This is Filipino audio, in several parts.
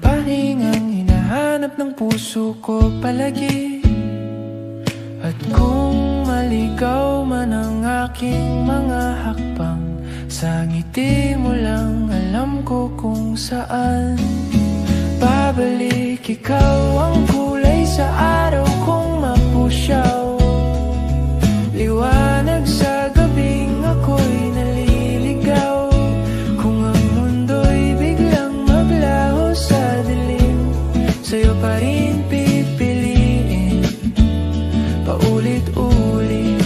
pahingang hinahanap ng puso ko palagi. At kung maligaw man ang aking mga hakbang, sa ngiti mo lang alam ko kung saan babalik. Ikaw ang kulay sa araw kong mapusyaw, liwanag sa gabing ako'y naliligaw. Kung ang mundo'y biglang maglaho sa dilim, sa'yo pa rin pipiliin paulit-ulit.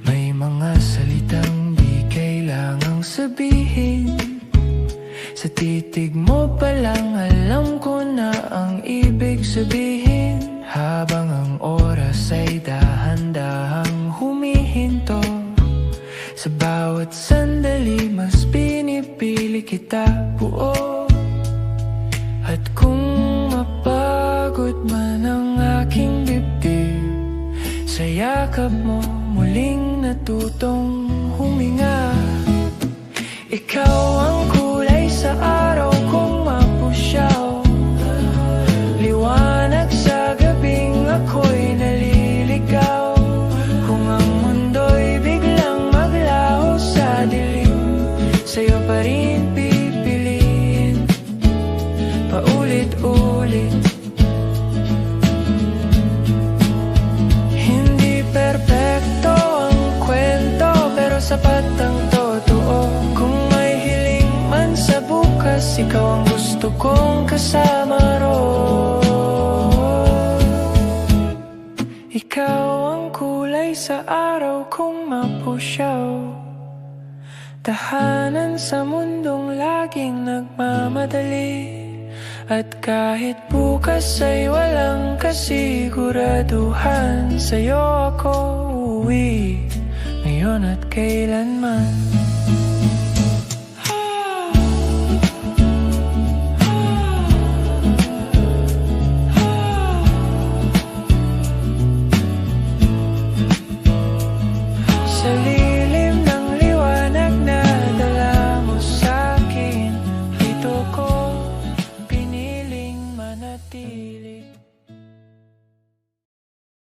May mga salitang di kailangang sabihin, sa titig mo pa lang alam ko na ang ibig sabihin. Habang ang oras ay dahan-dahang humihinto, sa bawat sandali mas pinipili kita buo. At kung mapagod man ang aking dibdib, sa yakap mo muling natutong huminga. Ikaw ang kulay sa araw kong mapusyaw, liwanag sa gabing ako'y naliligaw. Kung ang mundo'y biglang maglaho sa dilim, sa'yo pa rin pipiliin paulit-ulit. Hindi perpekto ang kwento, pero sapat ang totoo. Kung may hiling man sa bukas, ikaw ang gusto kong kasama roon. Ikaw ang kulay sa araw kong mapusyaw, tahanan sa mundong laging nagmamadali. At kahit bukas ay walang kasiguraduhan, sa'yo ako uuwi ngayon at kailanman. Sa lilim ng liwanag na dala mo sa'kin, dito ko piniling manatili.